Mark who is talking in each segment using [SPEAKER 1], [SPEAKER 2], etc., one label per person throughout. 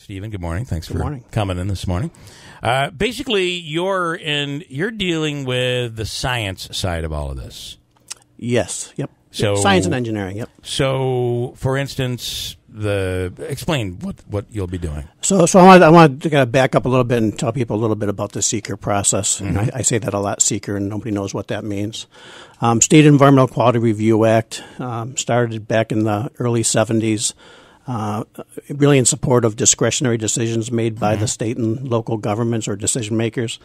[SPEAKER 1] Stephen, good morning. Thanks for coming in this morning. Basically, you're dealing with the science side of all of this.
[SPEAKER 2] Yes. Yep.
[SPEAKER 1] So
[SPEAKER 2] science and engineering. Yep.
[SPEAKER 1] So, for instance, explain what you'll be doing.
[SPEAKER 2] So I want to back up a little bit and tell people a little bit about the SEQR process. Mm-hmm. And I say that a lot, SEQR, and nobody knows what that means. State Environmental Quality Review Act started back in the early 70s. Really in support of discretionary decisions made by the state and local governments or decision makers.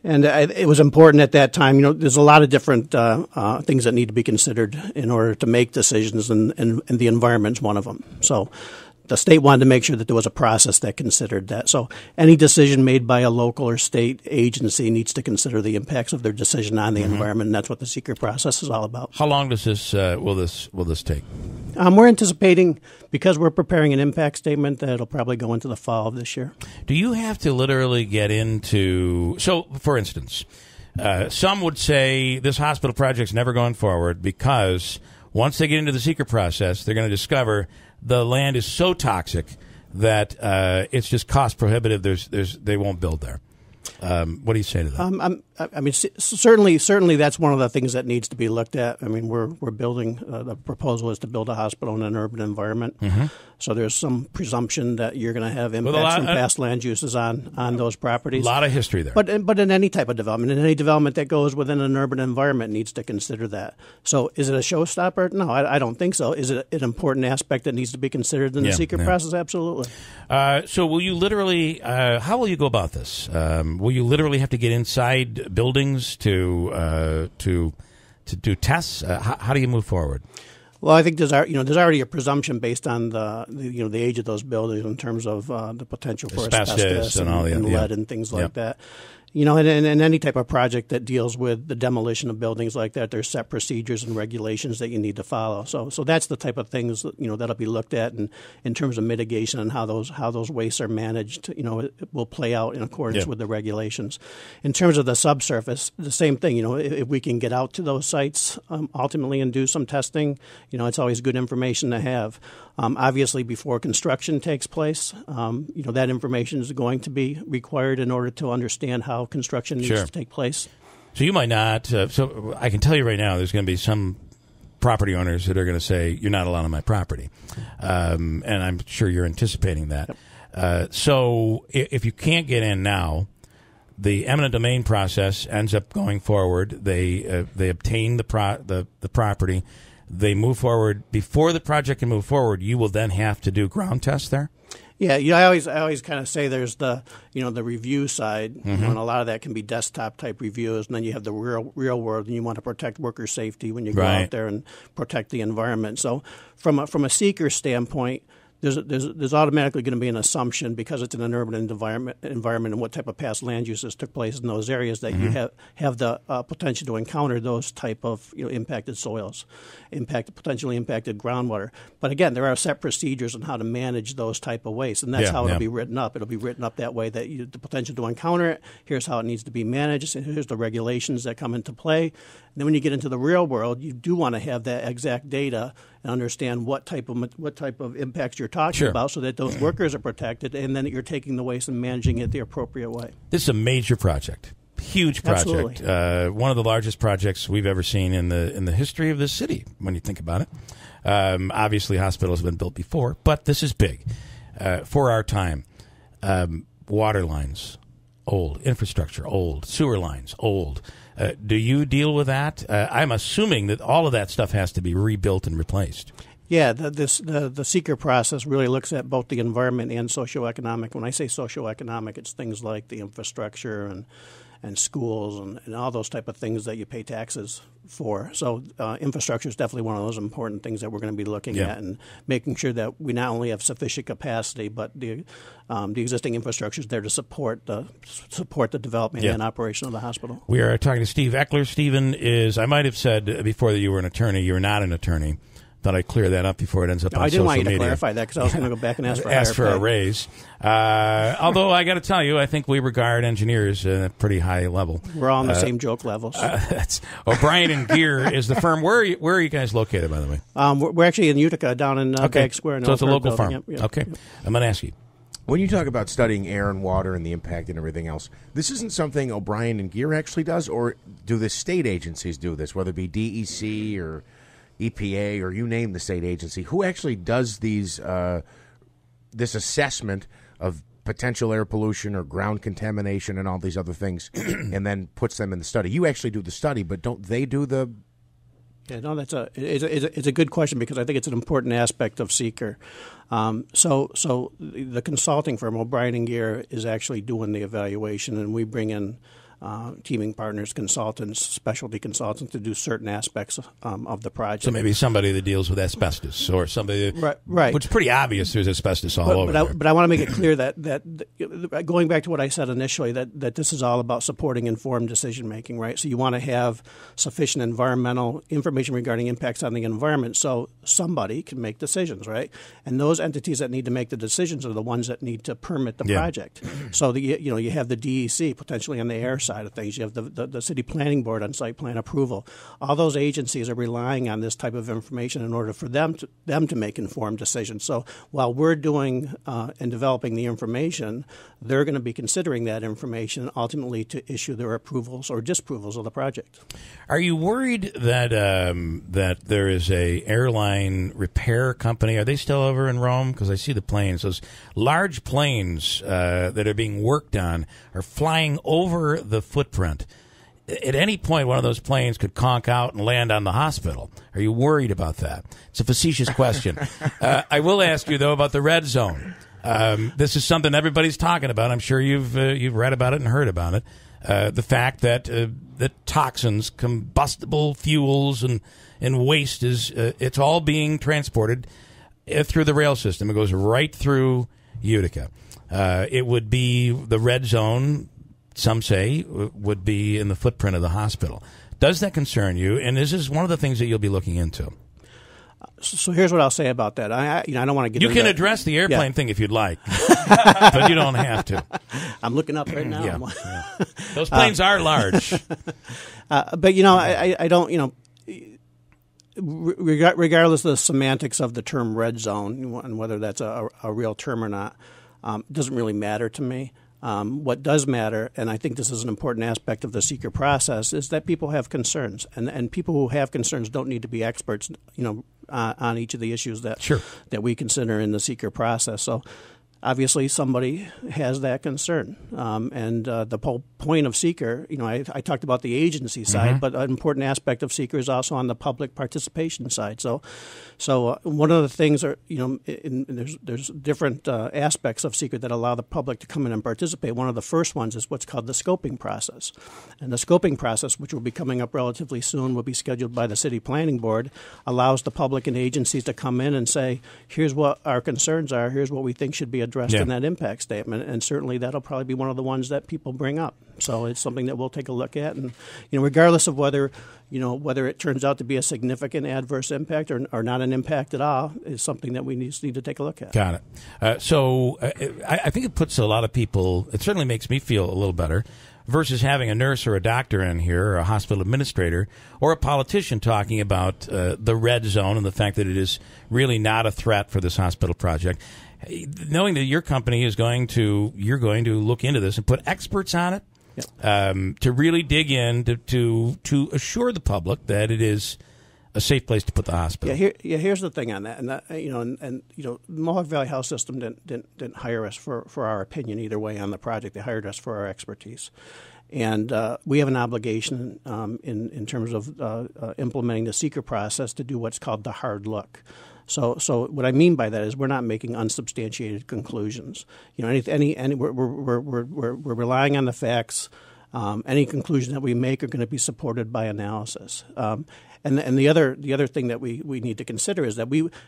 [SPEAKER 2] And it was important at that time. There's a lot of different things that need to be considered in order to make decisions, and the environment's one of them. So the state wanted to make sure that there was a process that considered that. So any decision made by a local or state agency needs to consider the impacts of their decision on the environment, and that's what the SEQR process is all about.
[SPEAKER 1] How long does this will this take?
[SPEAKER 2] We're anticipating, because we're preparing an impact statement, that it'll probably go into the fall of this year.
[SPEAKER 1] Do you have to literally get into... So, for instance, some would say this hospital project's never going forward because once they get into the SEQR process, they're going to discover the land is so toxic that it's just cost prohibitive. They won't build there. What do you say to that?
[SPEAKER 2] I mean, certainly that's one of the things that needs to be looked at. I mean, we're building, the proposal is to build a hospital in an urban environment. Mm-hmm. So there's some presumption that you're going to have impacts from past land uses on those properties.
[SPEAKER 1] A lot of history there.
[SPEAKER 2] But in any type of development, in any development that goes within an urban environment needs to consider that. So is it a showstopper? No, I don't think so. Is it an important aspect that needs to be considered in the SEQR process? Absolutely. So
[SPEAKER 1] will you literally, how will you go about this? Will you literally have to get inside buildings to do tests? How do you move forward?
[SPEAKER 2] Well, I think there's already a presumption based on the age of those buildings in terms of the potential for asbestos and lead and things like that. And any type of project that deals with the demolition of buildings like that, there's set procedures and regulations that you need to follow. So that's the type of things that'll be looked at, and in terms of mitigation and how those wastes are managed, it will play out in accordance with the regulations. In terms of the subsurface, the same thing. If we can get out to those sites ultimately and do some testing, it's always good information to have. Obviously, before construction takes place, that information is going to be required in order to understand how construction needs to take place.
[SPEAKER 1] So you might not. So I can tell you right now, there's going to be some property owners that are going to say, "You're not allowed on my property," and I'm sure you're anticipating that. Yep. So if you can't get in now, the eminent domain process ends up going forward. They obtain the property. They move forward. Before the project can move forward, you will then have to do ground tests there?
[SPEAKER 2] Yeah, I always kind of say there's the review side, and a lot of that can be desktop type reviews, and then you have the real world, and you want to protect worker safety when you go out there and protect the environment. So from a SEQR standpoint, there's automatically going to be an assumption, because it's in an urban environment and what type of past land uses took place in those areas, that you have the potential to encounter those type of impacted soils, potentially impacted groundwater. But again, there are set procedures on how to manage those type of wastes, and that's how it'll be written up. It'll be written up that way, that the potential to encounter it, here's how it needs to be managed, and here's the regulations that come into play. And then when you get into the real world, you do want to have that exact data and understand what type of impacts you're talking about, so that those workers are protected, and then you're taking the waste and managing it the appropriate way.
[SPEAKER 1] This is a major project, huge project, one of the largest projects we've ever seen in the history of this city. When you think about it, obviously hospitals have been built before, but this is big for our time. Water lines, old. Infrastructure, old. Sewer lines, old. Do you deal with that? I'm assuming that all of that stuff has to be rebuilt and replaced.
[SPEAKER 2] Yeah, the SEQR process really looks at both the environment and socioeconomic. When I say socioeconomic, it's things like the infrastructure and schools and all those type of things that you pay taxes for. So infrastructure is definitely one of those important things that we're going to be looking at, and making sure that we not only have sufficient capacity, but the existing infrastructure is there to support the development and operation of the hospital.
[SPEAKER 1] We are talking to Steve Eckler. Stephen is, I might have said before that you were an attorney. You're not an attorney. Thought I'd clear that up before it ends up on social media.
[SPEAKER 2] I didn't want you to clarify that, because I was going to go back and ask for
[SPEAKER 1] a raise. Although I got to tell you, I think we regard engineers at a pretty high level.
[SPEAKER 2] We're all on the same joke levels.
[SPEAKER 1] That's O'Brien and Gear is the firm. Where are you guys located, by the way?
[SPEAKER 2] We're actually in Utica, down in WIBX Square.
[SPEAKER 1] So it's a local firm.
[SPEAKER 2] Yep.
[SPEAKER 1] Okay. I'm going to ask you,
[SPEAKER 3] When you talk about studying air and water and the impact and everything else, this isn't something O'Brien and Gear actually does, or do the state agencies do this, whether it be DEC or EPA or you name the state agency? Who actually does these this assessment of potential air pollution or ground contamination and all these other things and then puts them in the study? You actually do the study, but don't they do the...
[SPEAKER 2] Yeah, no, it's a good question because I think it's an important aspect of SEQR. So the consulting firm O'Brien and Gear is actually doing the evaluation, and we bring in teaming partners, consultants, specialty consultants to do certain aspects of the project.
[SPEAKER 1] So maybe somebody that deals with asbestos or somebody that,
[SPEAKER 2] right.
[SPEAKER 1] Which is pretty obvious there's asbestos all over there.
[SPEAKER 2] But I want to make it clear that going back to what I said initially, that this is all about supporting informed decision making, right? So you want to have sufficient environmental information regarding impacts on the environment so somebody can make decisions, right? And those entities that need to make the decisions are the ones that need to permit the project. So you have the DEC potentially on the air side of things. You have the city planning board on site plan approval. All those agencies are relying on this type of information in order for them to make informed decisions. So while we're doing and developing the information, they're going to be considering that information ultimately to issue their approvals or disapprovals of the project.
[SPEAKER 1] Are you worried that that there is a airline repair company? Are they still over in Rome? Because I see the planes. Those large planes that are being worked on are flying over the footprint. At any point, one of those planes could conk out and land on the hospital. Are you worried about that? It's a facetious question. I will ask you, though, about the red zone. This is something everybody's talking about. I'm sure you've read about it and heard about it. The fact that toxins, combustible fuels, and waste it's all being transported through the rail system. It goes right through Utica. It would be the red zone. Some say would be in the footprint of the hospital. Does that concern you? And is this one of the things that you'll be looking into?
[SPEAKER 2] So here's what I'll say about that. I don't want to get.
[SPEAKER 1] You can address the airplane thing if you'd like, but you don't have to.
[SPEAKER 2] I'm looking up right now.
[SPEAKER 1] Yeah. Those planes are large.
[SPEAKER 2] But I don't. Regardless of the semantics of the term red zone and whether that's a real term or not, doesn't really matter to me. What does matter, and I think this is an important aspect of the SEQR process, is that people have concerns, and people who have concerns don't need to be experts, on each of the issues that we consider in the SEQR process. So, obviously, somebody has that concern, and the whole point of SEQR, I talked about the agency side, but an important aspect of SEQR is also on the public participation side. So one of the things are, there's different aspects of SEQR that allow the public to come in and participate. One of the first ones is what's called the scoping process, and the scoping process, which will be coming up relatively soon, will be scheduled by the city planning board, allows the public and agencies to come in and say, here's what our concerns are, here's what we think should be addressed in that impact statement, and certainly that'll probably be one of the ones that people bring up. So it's something that we'll take a look at, and regardless of whether it turns out to be a significant adverse impact or not an impact at all, is something that we need to take a look at.
[SPEAKER 1] Got it. So I think it puts a lot of people. It certainly makes me feel a little better versus having a nurse or a doctor in here, or a hospital administrator, or a politician talking about the red zone and the fact that it is really not a threat for this hospital project. Knowing that your company you're going to look into this and put experts on it, to really dig in to assure the public that it is a safe place to put the hospital.
[SPEAKER 2] Here's the thing on that, and Mohawk Valley Health System didn't hire us for our opinion either way on the project. They hired us for our expertise, and we have an obligation in terms of implementing the SEQR process to do what's called the hard look. So what I mean by that is we're not making unsubstantiated conclusions. We're relying on the facts. Any conclusion that we make are going to be supported by analysis. And the other thing that we need to consider is that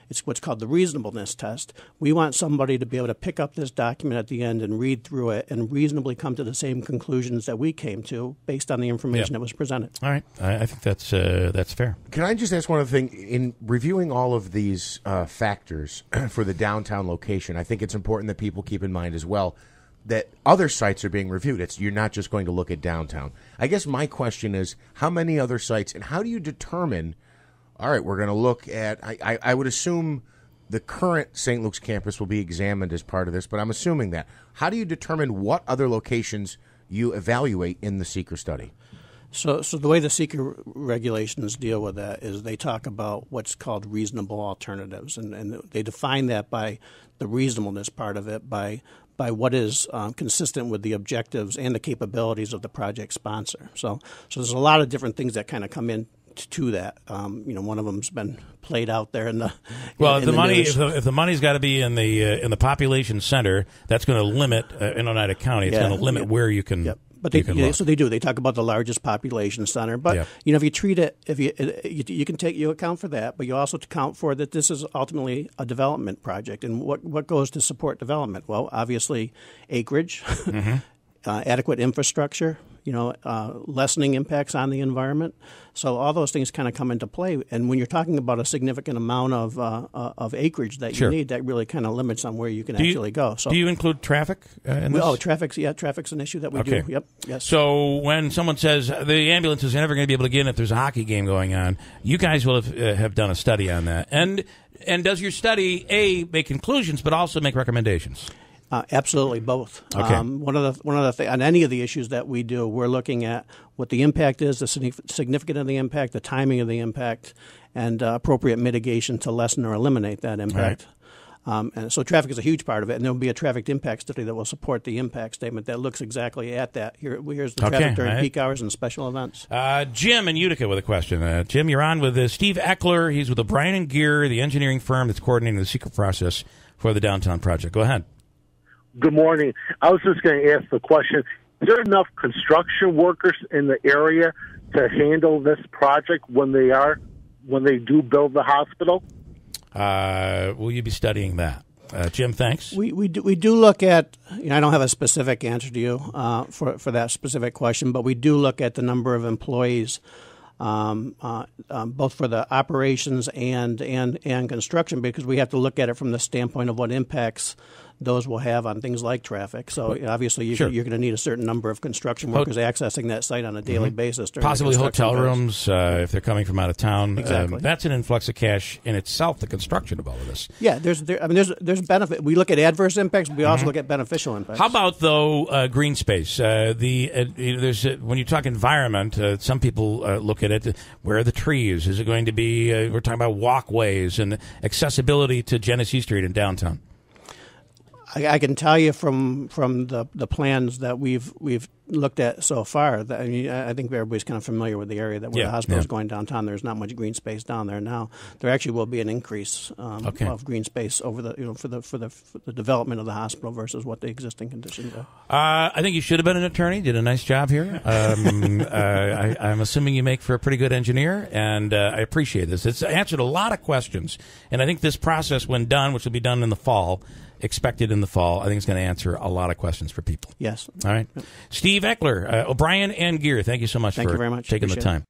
[SPEAKER 2] it's what's called the reasonableness test. We want somebody to be able to pick up this document at the end and read through it and reasonably come to the same conclusions that we came to based on the information that was presented.
[SPEAKER 1] All right. I think that's fair.
[SPEAKER 3] Can I just ask one other thing? In reviewing all of these factors for the downtown location, I think it's important that people keep in mind as well that other sites are being reviewed. You're not just going to look at downtown. I guess my question is, how many other sites, and how do you determine, all right, we're going to look at, I would assume the current St. Luke's campus will be examined as part of this, but I'm assuming that. How do you determine what other locations you evaluate in the SEQR study?
[SPEAKER 2] So the way the SEQR regulations deal with that is they talk about what's called reasonable alternatives, and they define that by the reasonableness part of it, by what is consistent with the objectives and the capabilities of the project sponsor. So there's a lot of different things that kind of come in to that. One of them's been played out there in the
[SPEAKER 1] if the money's got to be in the population center, that's going to limit in Oneida County. It's going to limit where you can.
[SPEAKER 2] Yep. But they do. They talk about the largest population center. But if you treat it, you account for that, but you also account for that this is ultimately a development project. And what goes to support development? Well, obviously, acreage, adequate infrastructure, lessening impacts on the environment. So all those things kind of come into play. And when you're talking about a significant amount of acreage that you need, that really kind of limits on where you can actually go. So
[SPEAKER 1] do you include traffic in this?
[SPEAKER 2] Oh, traffic's an issue that we do. Yep. Yes.
[SPEAKER 1] So when someone says the ambulances are never going to be able to get in if there's a hockey game going on, you guys will have done a study on that. And does your study make conclusions but also make recommendations?
[SPEAKER 2] Absolutely, both.
[SPEAKER 1] Okay.
[SPEAKER 2] One of the things on any of the issues that we do, we're looking at what the impact is, the significance of the impact, the timing of the impact, and appropriate mitigation to lessen or eliminate that impact. Right. And so traffic is a huge part of it, and there will be a traffic impact study that will support the impact statement that looks exactly at that. Here's the traffic during peak hours and special events.
[SPEAKER 1] Jim in Utica with a question. Jim, you're on with Steve Eckler. He's with O'Brien and Gear, the engineering firm that's coordinating the SEQR process for the downtown project. Go ahead.
[SPEAKER 4] Good morning. I was just going to ask the question, is there enough construction workers in the area to handle this project when they do build the hospital?
[SPEAKER 1] Will you be studying that? Jim, thanks.
[SPEAKER 2] We do look at, I don't have a specific answer to you for that specific question, but we do look at the number of employees both for the operations and construction, because we have to look at it from the standpoint of what impacts those will have on things like traffic. So obviously you're going to need a certain number of construction workers accessing that site on a daily basis.
[SPEAKER 1] Possibly hotel rooms if they're coming from out of town.
[SPEAKER 2] Exactly.
[SPEAKER 1] That's an influx of cash in itself, the construction of all of this.
[SPEAKER 2] Yeah, there's benefit. We look at adverse impacts, but we also look at beneficial impacts.
[SPEAKER 1] How about, though, green space? There's when you talk environment, some people look at it. Where are the trees? Is it going to be, we're talking about walkways and accessibility to Genesee Street in downtown?
[SPEAKER 2] I can tell you from the plans that we've looked at so far, that, I think everybody's kind of familiar with the area that where the hospital is going downtown. There's not much green space down there now. There actually will be an increase of green space over for the development of the hospital versus what the existing conditions are.
[SPEAKER 1] I think you should have been an attorney. Did a nice job here. I'm assuming you make for a pretty good engineer, and I appreciate this. It's answered a lot of questions, and I think this process, when done, which will be done in the fall, expected in the fall, I think it's going to answer a lot of questions for people.
[SPEAKER 2] Yes.
[SPEAKER 1] All right. Yep. Steve Eckler, O'Brien and Gear, thank you so much for
[SPEAKER 2] very much.
[SPEAKER 1] taking the time.